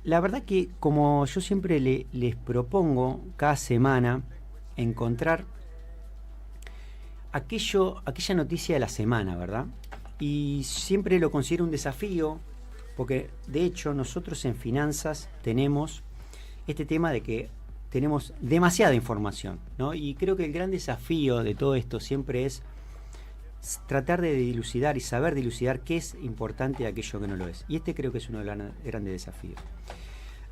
la verdad que como yo siempre les propongo cada semana encontrar aquella noticia de la semana, ¿verdad? Y siempre lo considero un desafío, porque de hecho nosotros en finanzas tenemos este tema de que tenemos demasiada información, ¿no? Y creo que el gran desafío de todo esto siempre es tratar de dilucidar y saber dilucidar qué es importante de aquello que no lo es. Y este creo que es uno de los grandes desafíos.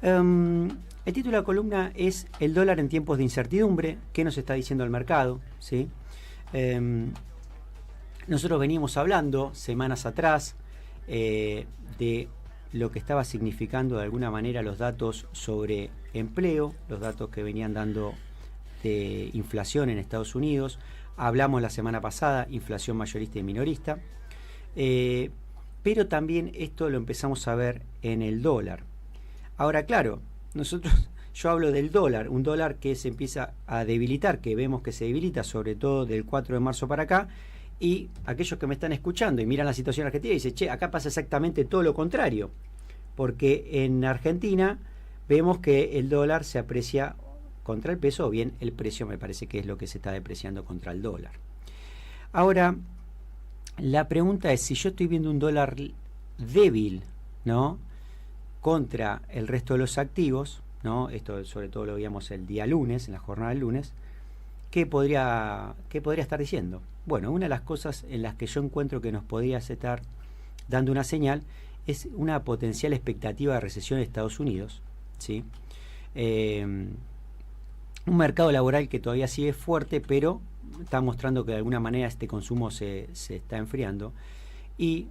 El título de la columna es El dólar en tiempos de incertidumbre. ¿Qué nos está diciendo el mercado? ¿Sí? Nosotros venimos hablando semanas atrás de lo que estaba significando de alguna manera los datos sobre empleo, los datos que venían dando de inflación en Estados Unidos. Hablamos la semana pasada, inflación mayorista y minorista. Pero también esto lo empezamos a ver en el dólar. Ahora, claro, yo hablo del dólar, un dólar que se empieza a debilitar, que vemos que se debilita sobre todo del 4 de marzo para acá, y aquellos que me están escuchando y miran la situación argentina dicen, che, acá pasa exactamente todo lo contrario, porque en Argentina vemos que el dólar se aprecia contra el peso, o bien el precio me parece que es lo que se está depreciando contra el dólar. Ahora, la pregunta es, si yo estoy viendo un dólar débil, ¿no?, contra el resto de los activos, ¿no?, esto sobre todo lo veíamos el día lunes, en la jornada del lunes, ¿qué podría estar diciendo? Bueno, una de las cosas en las que yo encuentro que nos podría estar dando una señal es una potencial expectativa de recesión de Estados Unidos, ¿sí? Un mercado laboral que todavía sigue fuerte, pero está mostrando que de alguna manera este consumo se está enfriando. Y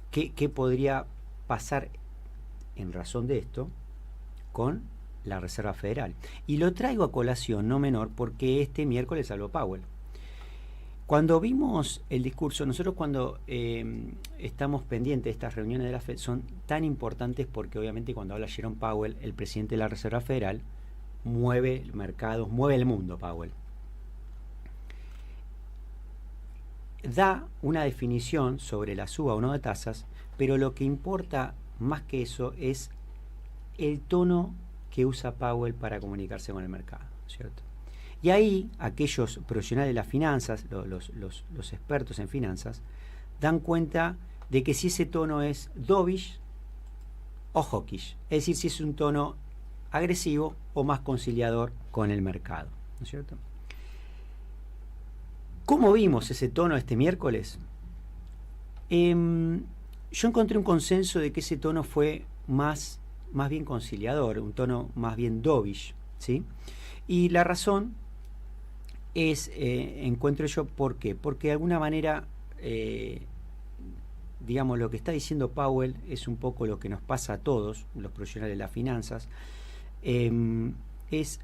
¿qué podría pasar en razón de esto con la Reserva Federal? Y lo traigo a colación no menor porque este miércoles habló Powell. Cuando vimos el discurso, nosotros cuando estamos pendientes de estas reuniones de la Fed son tan importantes porque obviamente cuando habla Jerome Powell, el presidente de la Reserva Federal, mueve mercados, mueve el mundo Powell. Da una definición sobre la suba o no de tasas, pero lo que importa más que eso es el tono que usa Powell para comunicarse con el mercado, ¿cierto? Y ahí aquellos profesionales de las finanzas, los expertos en finanzas, dan cuenta de que si ese tono es dovish o hawkish, es decir, si es un tono agresivo o más conciliador con el mercado, ¿no es cierto? ¿Cómo vimos ese tono este miércoles? Yo encontré un consenso de que ese tono fue más bien conciliador, un tono más bien dovish, ¿sí? Y la razón es, encuentro yo, ¿por qué? Porque de alguna manera, digamos, lo que está diciendo Powell es un poco lo que nos pasa a todos, los profesionales de las finanzas, es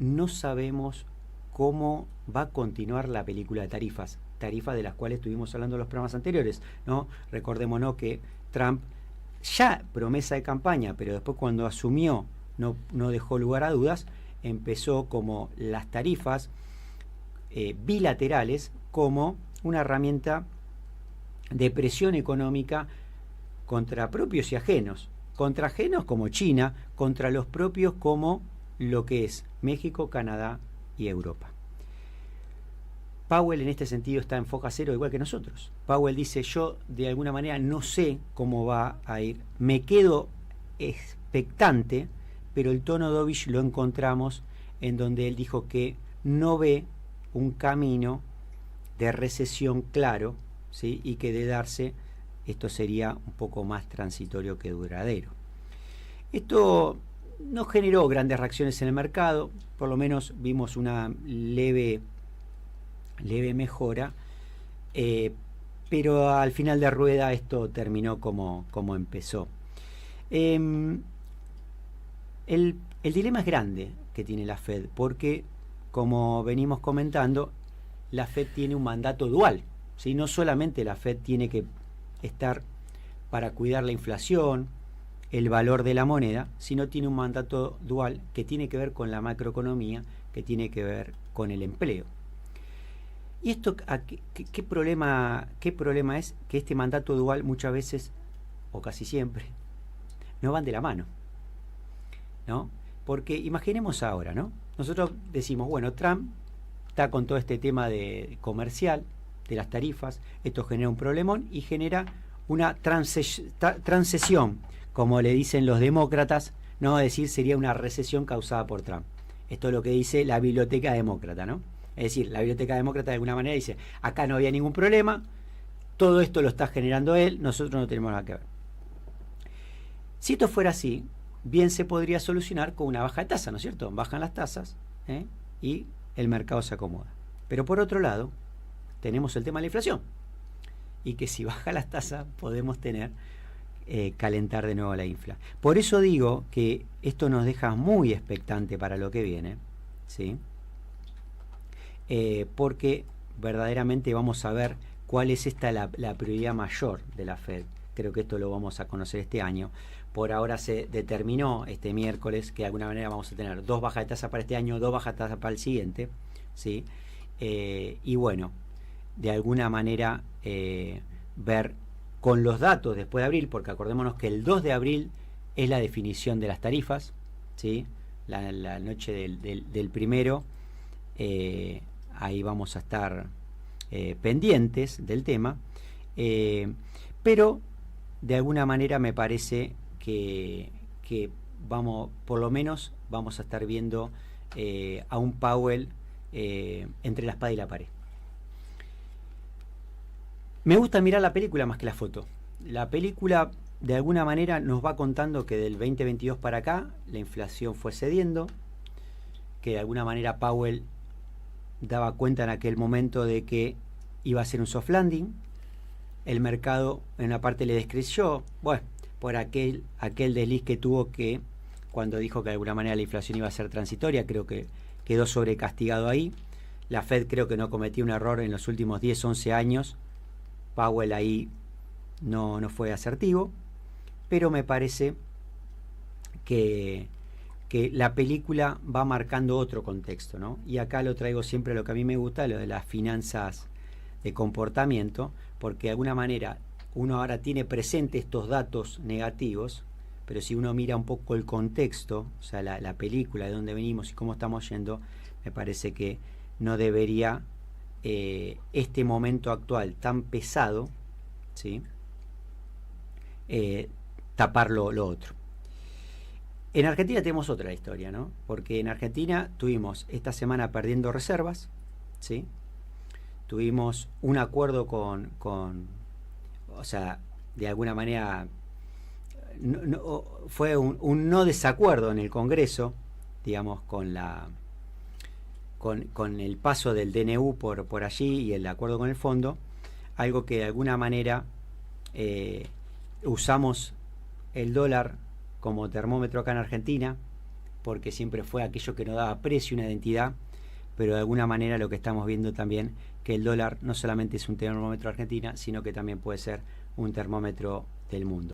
no sabemos cómo va a continuar la película de tarifas de las cuales estuvimos hablando en los programas anteriores, ¿no? Recordémonos que Trump, ya promesa de campaña, pero después cuando asumió no dejó lugar a dudas, empezó como las tarifas bilaterales como una herramienta de presión económica contra propios y ajenos, contra ajenos como China, contra los propios como lo que es México, Canadá y Europa. Powell en este sentido está en foca cero igual que nosotros. Powell dice, yo de alguna manera no sé cómo va a ir, me quedo expectante, pero el tono dovish lo encontramos en donde él dijo que no ve un camino de recesión claro, ¿sí? Y que de darse esto sería un poco más transitorio que duradero. Esto no generó grandes reacciones en el mercado, por lo menos vimos una leve mejora, pero al final de rueda esto terminó como empezó. El dilema es grande que tiene la Fed, porque como venimos comentando, la Fed tiene un mandato dual, ¿sí? No solamente la Fed tiene que estar para cuidar la inflación, el valor de la moneda, sino tiene un mandato dual que tiene que ver con la macroeconomía, que tiene que ver con el empleo. ¿Y esto qué problema es? Que este mandato dual muchas veces, o casi siempre, no van de la mano, ¿no? Porque imaginemos ahora, ¿no? Nosotros decimos, bueno, Trump está con todo este tema de comercial, de las tarifas, esto genera un problemón y genera una transesión, como le dicen los demócratas, no decir sería una recesión causada por Trump. Esto es lo que dice la biblioteca demócrata, ¿no? Es decir, la biblioteca demócrata de alguna manera dice, acá no había ningún problema, todo esto lo está generando él, nosotros no tenemos nada que ver. Si esto fuera así, bien se podría solucionar con una baja de tasa, ¿no es cierto? Bajan las tasas y el mercado se acomoda. Pero por otro lado, tenemos el tema de la inflación. Y que si baja las tasas, podemos tener calentar de nuevo la infla. Por eso digo que esto nos deja muy expectante para lo que viene, ¿sí? Porque verdaderamente vamos a ver cuál es la prioridad mayor de la Fed. Creo que esto lo vamos a conocer este año. Por ahora se determinó este miércoles que de alguna manera vamos a tener 2 bajas de tasa para este año, 2 bajas de tasa para el siguiente, ¿sí? Y bueno, de alguna manera ver con los datos después de abril, porque acordémonos que el 2 de abril es la definición de las tarifas, ¿sí? La noche del primero, ahí vamos a estar pendientes del tema, pero de alguna manera me parece que vamos, por lo menos vamos a estar viendo a un Powell entre la espada y la pared. Me gusta mirar la película más que la foto. La película de alguna manera nos va contando que del 2022 para acá la inflación fue cediendo, que de alguna manera Powell daba cuenta en aquel momento de que iba a ser un soft landing. El mercado en una parte le descreyó, bueno, por aquel desliz que tuvo, que cuando dijo que de alguna manera la inflación iba a ser transitoria, creo que quedó sobrecastigado ahí. La Fed creo que no cometió un error en los últimos 10, 11 años. Powell ahí no fue asertivo, pero me parece que la película va marcando otro contexto, ¿no? Y acá lo traigo siempre lo que a mí me gusta, lo de las finanzas de comportamiento, porque de alguna manera uno ahora tiene presente estos datos negativos, pero si uno mira un poco el contexto, o sea, la película, de dónde venimos y cómo estamos yendo, me parece que no debería este momento actual tan pesado, ¿sí? Tapar lo otro. En Argentina tenemos otra historia, ¿no? Porque en Argentina tuvimos esta semana perdiendo reservas, ¿sí? Tuvimos un acuerdo o sea, de alguna manera fue un no desacuerdo en el Congreso, digamos, con el paso del DNU por allí y el acuerdo con el fondo, algo que de alguna manera usamos el dólar como termómetro acá en Argentina, porque siempre fue aquello que nos daba precio, una identidad, pero de alguna manera lo que estamos viendo también, que el dólar no solamente es un termómetro de Argentina, sino que también puede ser un termómetro del mundo.